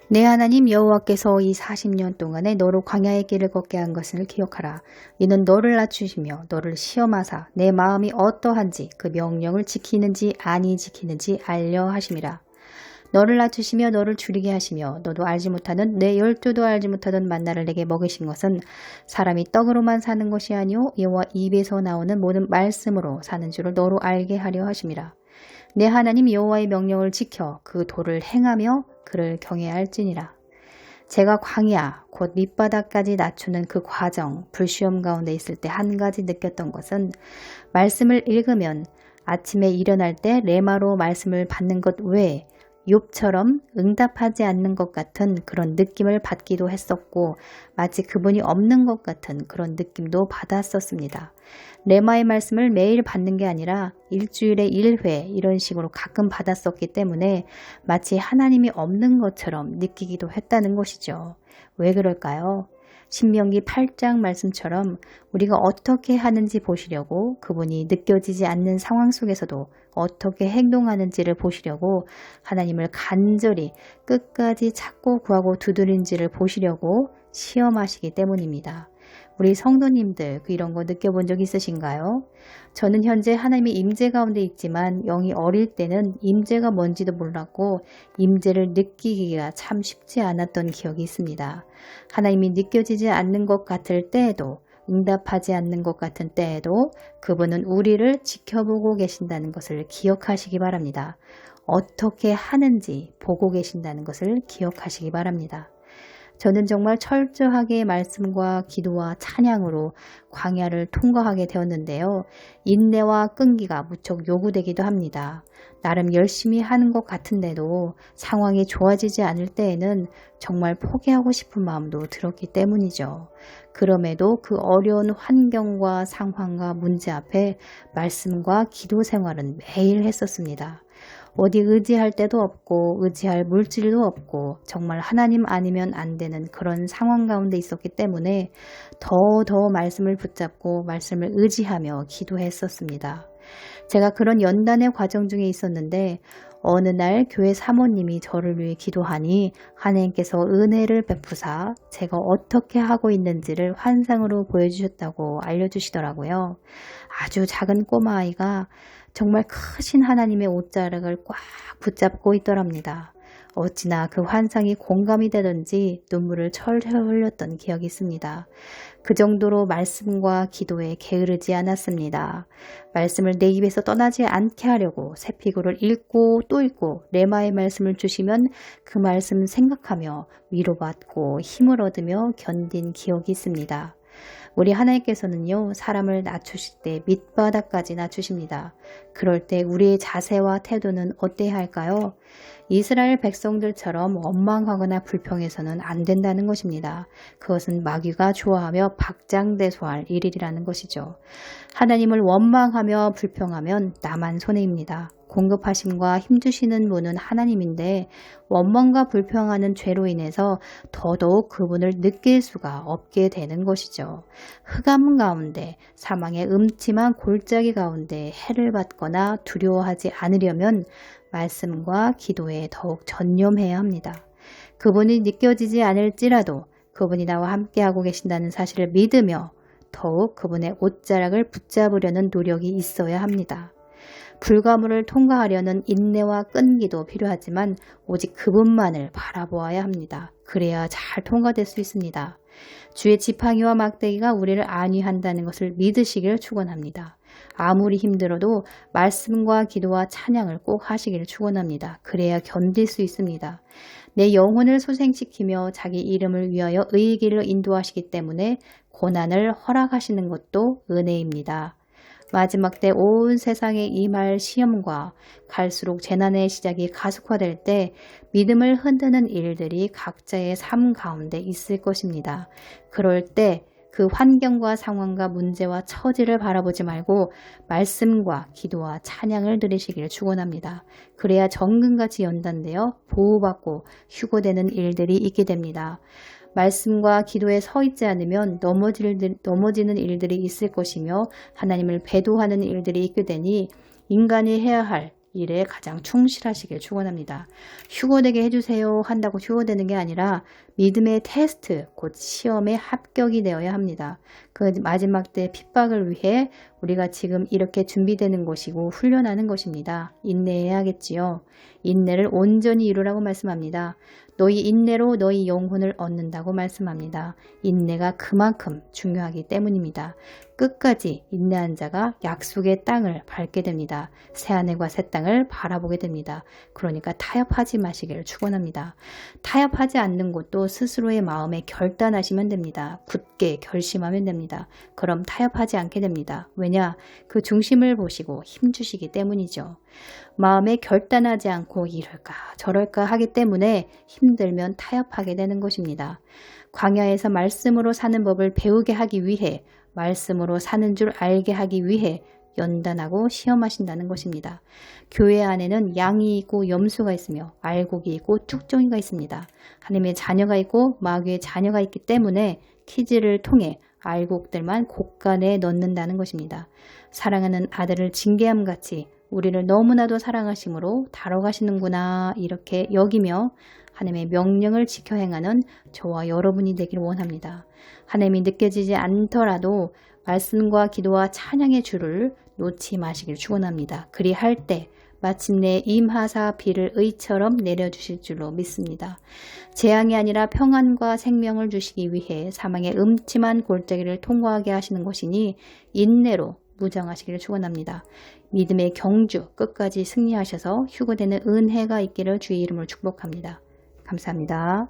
내 하나님 여호와께서 이 40년 동안에 너로 광야의 길을 걷게 한 것을 기억하라. 이는 너를 낮추시며 너를 시험하사 내 마음이 어떠한지 그 명령을 지키는지 아니 지키는지 알려 하심이라. 너를 낮추시며 너를 줄이게 하시며 너도 알지 못하는 내 열두도 알지 못하던 만나를 내게 먹이신 것은 사람이 떡으로만 사는 것이 아니오 여호와 입에서 나오는 모든 말씀으로 사는 줄을 너로 알게 하려 하심이라. 내 하나님 여호와의 명령을 지켜 그 도를 행하며 그를 경외해야 할지니라. 제가 광야 곧 밑바닥까지 낮추는 그 과정 불시험 가운데 있을 때 한 가지 느꼈던 것은 말씀을 읽으면 아침에 일어날 때 레마로 말씀을 받는 것 외에 욥처럼 응답하지 않는 것 같은 그런 느낌을 받기도 했었고 마치 그분이 없는 것 같은 그런 느낌도 받았었습니다. 레마의 말씀을 매일 받는 게 아니라 일주일에 1회 이런 식으로 가끔 받았었기 때문에 마치 하나님이 없는 것처럼 느끼기도 했다는 것이죠. 왜 그럴까요? 신명기 8장 말씀처럼 우리가 어떻게 하는지 보시려고 그분이 느껴지지 않는 상황 속에서도 어떻게 행동하는지를 보시려고 하나님을 간절히 끝까지 찾고 구하고 두드린지를 보시려고 시험하시기 때문입니다. 우리 성도님들 이런 거 느껴본 적 있으신가요? 저는 현재 하나님의 임재 가운데 있지만 영이 어릴 때는 임재가 뭔지도 몰랐고 임재를 느끼기가 참 쉽지 않았던 기억이 있습니다. 하나님이 느껴지지 않는 것 같을 때에도 응답하지 않는 것 같은 때에도 그분은 우리를 지켜보고 계신다는 것을 기억하시기 바랍니다. 어떻게 하는지 보고 계신다는 것을 기억하시기 바랍니다. 저는 정말 철저하게 말씀과 기도와 찬양으로 광야를 통과하게 되었는데요. 인내와 끈기가 무척 요구되기도 합니다. 나름 열심히 하는 것 같은데도 상황이 좋아지지 않을 때에는 정말 포기하고 싶은 마음도 들었기 때문이죠. 그럼에도 그 어려운 환경과 상황과 문제 앞에 말씀과 기도 생활은 매일 했었습니다. 어디 의지할 데도 없고 의지할 물질도 없고 정말 하나님 아니면 안 되는 그런 상황 가운데 있었기 때문에 더 말씀을 붙잡고 말씀을 의지하며 기도했었습니다. 제가 그런 연단의 과정 중에 있었는데 어느 날 교회 사모님이 저를 위해 기도하니 하나님께서 은혜를 베푸사 제가 어떻게 하고 있는지를 환상으로 보여주셨다고 알려주시더라고요. 아주 작은 꼬마아이가 정말 크신 하나님의 옷자락을 꽉 붙잡고 있더랍니다. 어찌나 그 환상이 공감이 되던지 눈물을 철철 흘렸던 기억이 있습니다. 그 정도로 말씀과 기도에 게으르지 않았습니다. 말씀을 내 입에서 떠나지 않게 하려고 새피구를 읽고 또 읽고 레마의 말씀을 주시면 그 말씀 생각하며 위로받고 힘을 얻으며 견딘 기억이 있습니다. 우리 하나님께서는요, 사람을 낮추실 때 밑바닥까지 낮추십니다. 그럴 때 우리의 자세와 태도는 어때야 할까요? 이스라엘 백성들처럼 원망하거나 불평해서는 안 된다는 것입니다. 그것은 마귀가 좋아하며 박장대소할 일이라는 것이죠. 하나님을 원망하며 불평하면 나만 손해입니다. 공급하심과 힘주시는 분은 하나님인데 원망과 불평하는 죄로 인해서 더더욱 그분을 느낄 수가 없게 되는 것이죠. 흑암 가운데 사망의 음침한 골짜기 가운데 해를 받거나 두려워하지 않으려면 말씀과 기도에 더욱 전념해야 합니다. 그분이 느껴지지 않을지라도 그분이 나와 함께하고 계신다는 사실을 믿으며 더욱 그분의 옷자락을 붙잡으려는 노력이 있어야 합니다. 불가물을 통과하려는 인내와 끈기도 필요하지만 오직 그분만을 바라보아야 합니다. 그래야 잘 통과될 수 있습니다. 주의 지팡이와 막대기가 우리를 안위한다는 것을 믿으시길 축원합니다. 아무리 힘들어도 말씀과 기도와 찬양을 꼭 하시기를 축원합니다. 그래야 견딜 수 있습니다. 내 영혼을 소생시키며 자기 이름을 위하여 의의 길로 인도하시기 때문에 고난을 허락하시는 것도 은혜입니다. 마지막 때 온 세상에 임할 시험과 갈수록 재난의 시작이 가속화될 때 믿음을 흔드는 일들이 각자의 삶 가운데 있을 것입니다. 그럴 때 그 환경과 상황과 문제와 처지를 바라보지 말고 말씀과 기도와 찬양을 들으시기를 축원합니다. 그래야 정금같이 연단되어 보호받고 휴고되는 일들이 있게 됩니다. 말씀과 기도에 서 있지 않으면 넘어지는 일들이 있을 것이며 하나님을 배도하는 일들이 있게 되니 인간이 해야 할 일에 가장 충실하시길 축원합니다. 휴거되게 해주세요 한다고 휴거되는 게 아니라 믿음의 테스트, 곧 시험에 합격이 되어야 합니다. 그 마지막 때 핍박을 위해 우리가 지금 이렇게 준비되는 것이고 훈련하는 것입니다. 인내해야겠지요. 인내를 온전히 이루라고 말씀합니다. 너희 인내로 너희 영혼을 얻는다고 말씀합니다. 인내가 그만큼 중요하기 때문입니다. 끝까지 인내한 자가 약속의 땅을 밟게 됩니다. 새하늘과 새 땅을 바라보게 됩니다. 그러니까 타협하지 마시기를 축원합니다. 타협하지 않는 것도 스스로의 마음에 결단하시면 됩니다. 굳게 결심하면 됩니다. 그럼 타협하지 않게 됩니다. 왜냐? 그 중심을 보시고 힘주시기 때문이죠. 마음에 결단하지 않고 이럴까 저럴까 하기 때문에 힘들면 타협하게 되는 것입니다. 광야에서 말씀으로 사는 법을 배우게 하기 위해, 말씀으로 사는 줄 알게 하기 위해 연단하고 시험하신다는 것입니다. 교회 안에는 양이 있고 염소가 있으며 알곡이 있고 뚝종이가 있습니다. 하나님의 자녀가 있고 마귀의 자녀가 있기 때문에 키즈를 통해 알곡들만 곳간에 넣는다는 것입니다. 사랑하는 아들을 징계함 같이 우리를 너무나도 사랑하심으로 다뤄가시는구나 이렇게 여기며 하나님의 명령을 지켜 행하는 저와 여러분이 되길 원합니다. 하나님이 느껴지지 않더라도 말씀과 기도와 찬양의 줄을 놓지 마시길 축원합니다. 그리할 때 마침내 임하사 비를 의처럼 내려주실 줄로 믿습니다. 재앙이 아니라 평안과 생명을 주시기 위해 사망의 음침한 골짜기를 통과하게 하시는 것이니 인내로 무장하시기를 축원합니다. 믿음의 경주 끝까지 승리하셔서 휴거되는 은혜가 있기를 주의 이름으로 축복합니다. 감사합니다.